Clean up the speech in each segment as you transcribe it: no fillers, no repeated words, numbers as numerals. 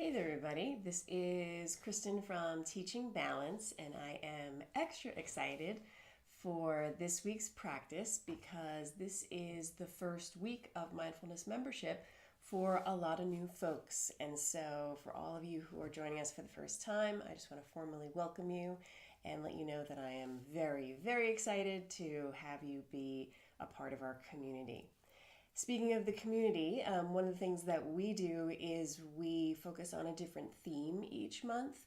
Hey there, everybody. This is Kristen from Teaching Balance, and I am extra excited for this week's practice because this is the first week of mindfulness membership for a lot of new folks. And so, for all of you who are joining us for the first time, I just want to formally welcome you and let you know that I am very, very excited to have you be a part of our community. Speaking of the community, one of the things that we do is we focus on a different theme each month.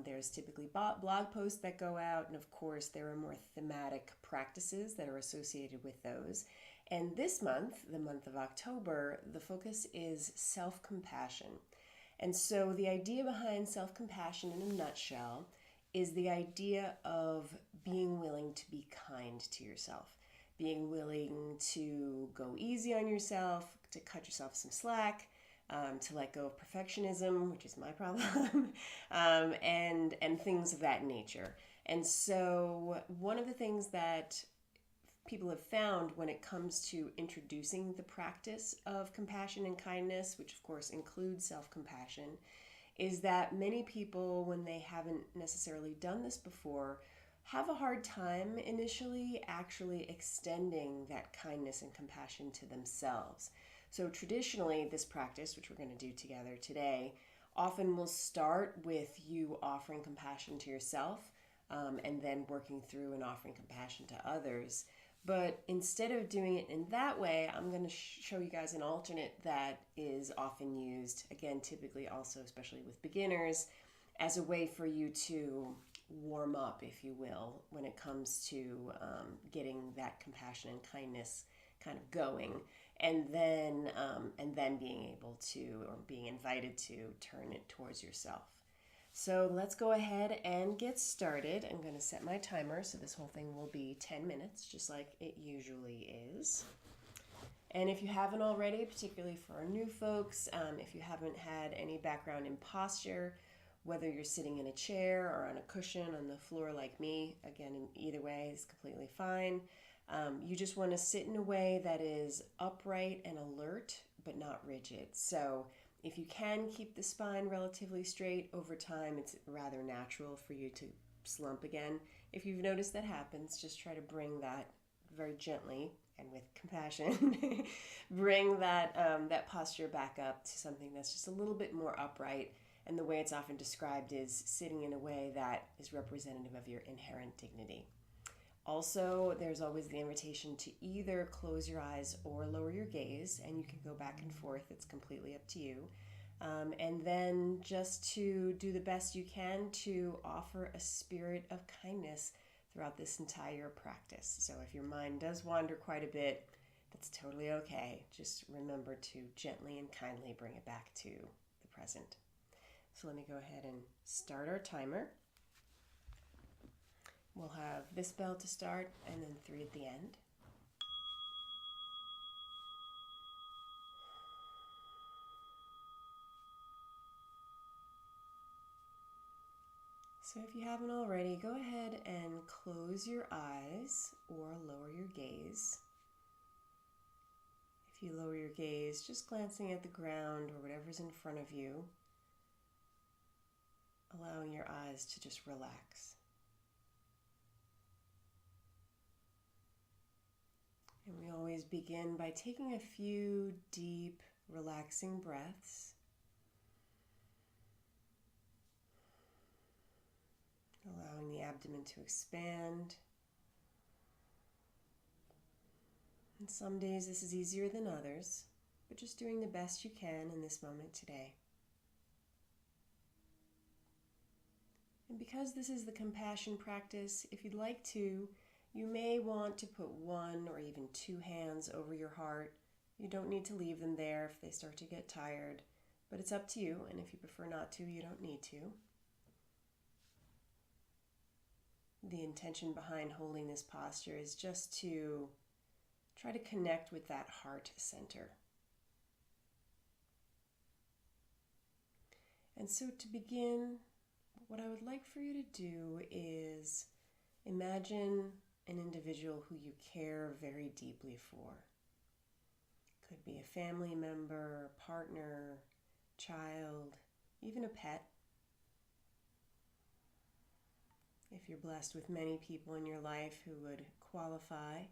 There's typically blog posts that go out, and of course, there are more thematic practices that are associated with those. And this month, the month of October, the focus is self-compassion. And so, the idea behind self-compassion in a nutshell is the idea of being willing to be kind to yourself, being willing to go easy on yourself, to cut yourself some slack, to let go of perfectionism, which is my problem, and things of that nature. And so one of the things that people have found when it comes to introducing the practice of compassion and kindness, which of course includes self-compassion, is that many people, when they haven't necessarily done this before, have a hard time initially actually extending that kindness and compassion to themselves. So traditionally, this practice, which we're going to do together today, often will start with you offering compassion to yourself, and then working through and offering compassion to others. But instead of doing it in that way, I'm going to show you guys an alternate that is often used, again, typically also, especially with beginners, as a way for you to warm up, if you will, when it comes to getting that compassion and kindness kind of going, and then being able to, or being invited to, turn it towards yourself. So let's go ahead and get started. I'm going to set my timer, so this whole thing will be 10 minutes, just like it usually is. And if you haven't already, particularly for our new folks, if you haven't had any background in posture, whether you're sitting in a chair or on a cushion on the floor like me, again, in either way is completely fine. You just want to sit in a way that is upright and alert, but not rigid. So if you can keep the spine relatively straight over time, it's rather natural for you to slump again. If you've noticed that happens, just try to bring that very gently and with compassion, bring that posture back up to something that's just a little bit more upright. And the way it's often described is sitting in a way that is representative of your inherent dignity. Also, there's always the invitation to either close your eyes or lower your gaze, and you can go back and forth. It's completely up to you. And then just to do the best you can to offer a spirit of kindness throughout this entire practice. So if your mind does wander quite a bit, that's totally okay. Just remember to gently and kindly bring it back to the present. So let me go ahead and start our timer. We'll have this bell to start and then 3 at the end. So if you haven't already, go ahead and close your eyes or lower your gaze. If you lower your gaze, just glancing at the ground or whatever's in front of you, allowing your eyes to just relax. And we always begin by taking a few deep, relaxing breaths. Allowing the abdomen to expand. And some days this is easier than others, but just doing the best you can in this moment today. And because this is the compassion practice, if you'd like to, you may want to put 1 or even 2 hands over your heart. You don't need to leave them there if they start to get tired, but it's up to you, and if you prefer not to, you don't need to. The intention behind holding this posture is just to try to connect with that heart center. And so to begin, what I would like for you to do is imagine an individual who you care very deeply for. Could be a family member, partner, child, even a pet. If you're blessed with many people in your life who would qualify,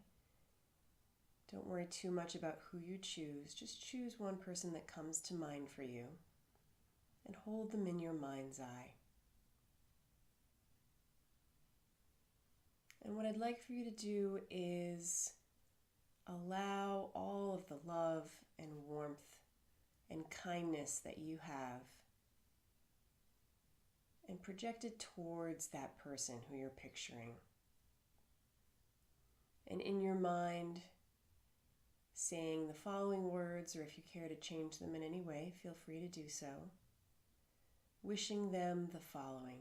don't worry too much about who you choose. Just choose one person that comes to mind for you and hold them in your mind's eye. And what I'd like for you to do is allow all of the love and warmth and kindness that you have and project it towards that person who you're picturing. And in your mind, saying the following words, or if you care to change them in any way, feel free to do so. Wishing them the following.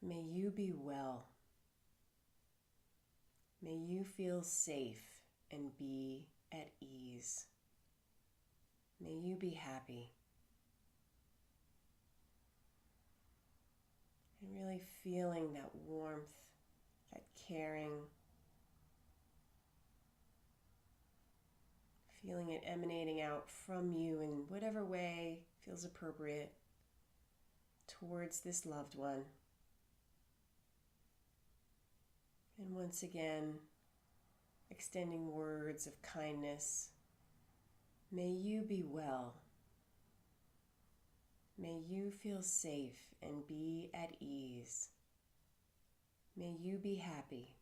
May you be well. May you feel safe and be at ease. May you be happy. And really feeling that warmth, that caring, feeling it emanating out from you in whatever way feels appropriate towards this loved one. And once again, extending words of kindness. May you be well. May you feel safe and be at ease. May you be happy.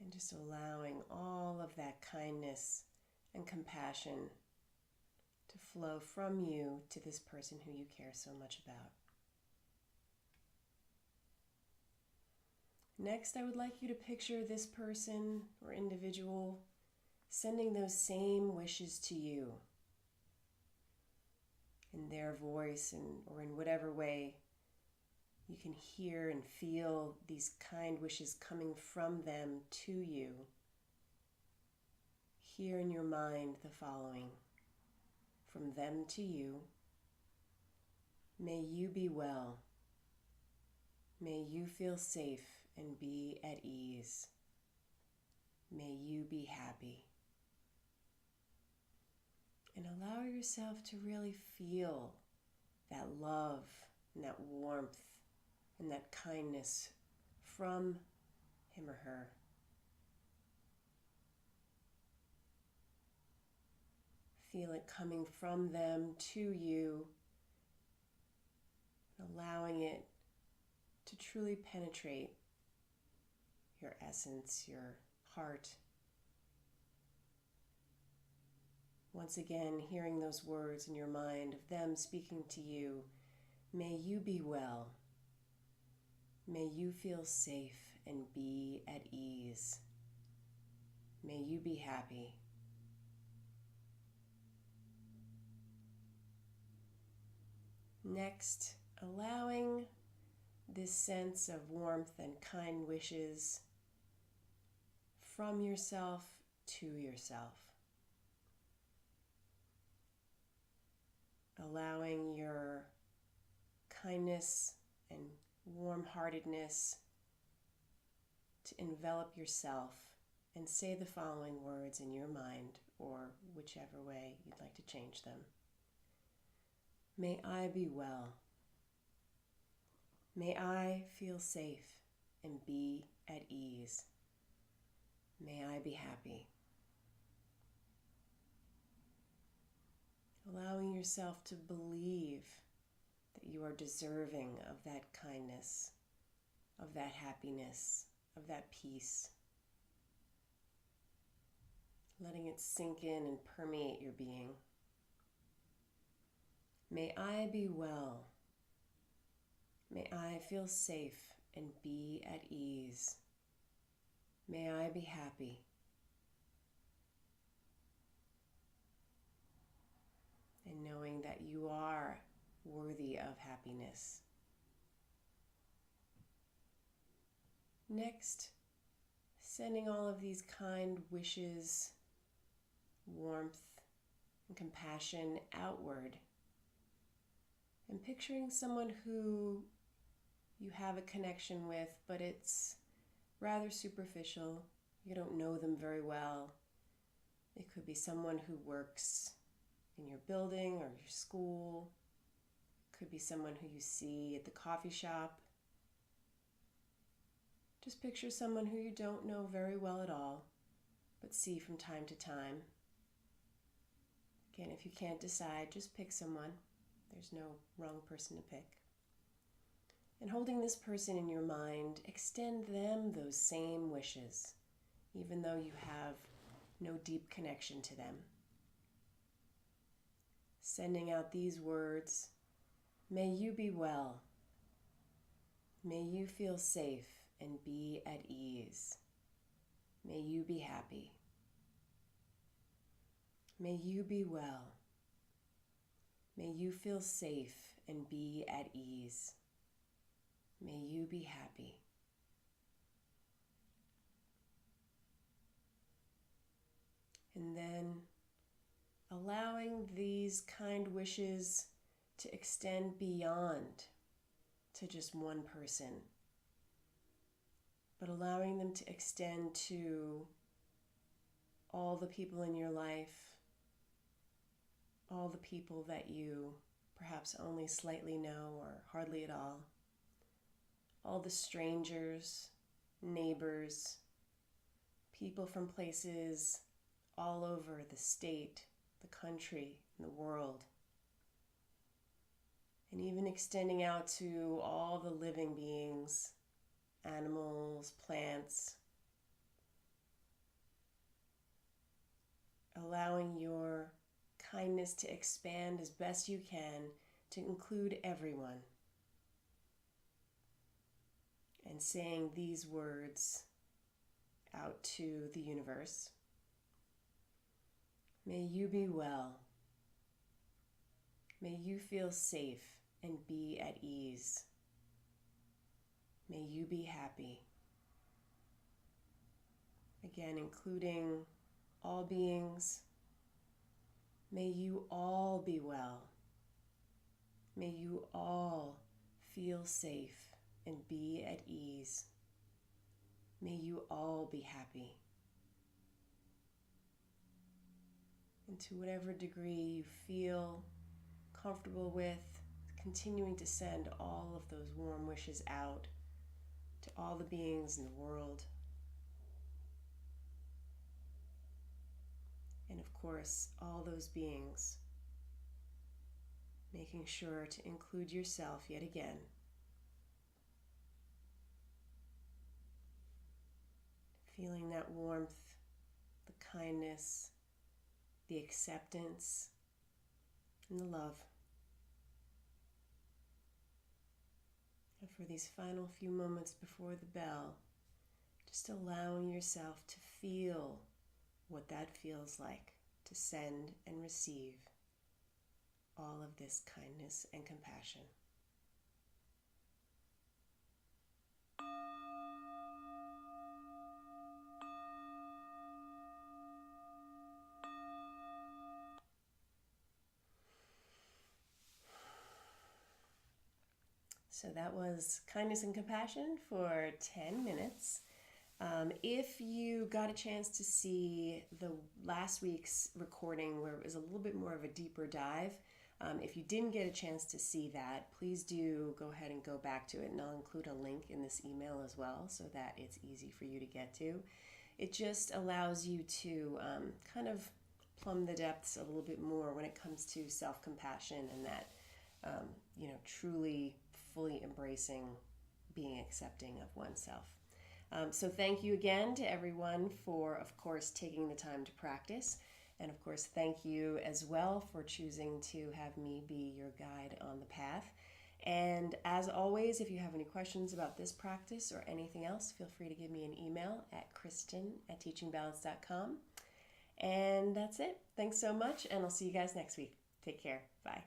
And just allowing all of that kindness and compassion to flow from you to this person who you care so much about. Next, I would like you to picture this person or individual sending those same wishes to you in their voice or in whatever way you can hear and feel these kind wishes coming from them to you. Hear in your mind the following. From them to you. May you be well. May you feel safe and be at ease. May you be happy. And allow yourself to really feel that love and that warmth and that kindness from him or her. Feel it coming from them to you, allowing it to truly penetrate your essence, your heart. Once again, hearing those words in your mind of them speaking to you, may you be well. May you feel safe and be at ease. May you be happy. Next, allowing this sense of warmth and kind wishes from yourself to yourself. Allowing your kindness and warm-heartedness to envelop yourself and say the following words in your mind or whichever way you'd like to change them. May I be well. May I feel safe and be at ease. May I be happy. Allowing yourself to believe that you are deserving of that kindness, of that happiness, of that peace. Letting it sink in and permeate your being. May I be well. May I feel safe and be at ease. May I be happy. And knowing that you are worthy of happiness. Next, sending all of these kind wishes, warmth, and compassion outward. And picturing someone who you have a connection with, but it's rather superficial. You don't know them very well. It could be someone who works in your building or your school. It could be someone who you see at the coffee shop. Just picture someone who you don't know very well at all, but see from time to time. Again, if you can't decide, just pick someone. There's no wrong person to pick. And holding this person in your mind, extend them those same wishes, even though you have no deep connection to them. Sending out these words, may you be well. May you feel safe and be at ease. May you be happy. May you be well. May you feel safe and be at ease. May you be happy. And then allowing these kind wishes to extend beyond to just one person, but allowing them to extend to all the people in your life, all the people that you perhaps only slightly know or hardly at all the strangers, neighbors, people from places all over the state, the country, and the world. And even extending out to all the living beings, animals, plants. Allowing your kindness to expand as best you can to include everyone. And saying these words out to the universe. May you be well. May you feel safe and be at ease. May you be happy. Again, including all beings. May you all be well. May you all feel safe and be at ease. May you all be happy. And to whatever degree you feel comfortable with, continuing to send all of those warm wishes out to all the beings in the world. And of course, all those beings, making sure to include yourself yet again. Feeling that warmth, the kindness, the acceptance, and the love. And for these final few moments before the bell, just allowing yourself to feel what that feels like, to send and receive all of this kindness and compassion. So that was kindness and compassion for 10 minutes. If you got a chance to see the last week's recording where it was a little bit more of a deeper dive, if you didn't get a chance to see that, please do go ahead and go back to it, and I'll include a link in this email as well so that it's easy for you to get to. It just allows you to kind of plumb the depths a little bit more when it comes to self-compassion and that, truly fully embracing being accepting of oneself. So thank you again to everyone for, of course, taking the time to practice. And of course, thank you as well for choosing to have me be your guide on the path. And as always, if you have any questions about this practice or anything else, feel free to give me an email at kristen@teachingbalance.com. And that's it. Thanks so much, and I'll see you guys next week. Take care. Bye.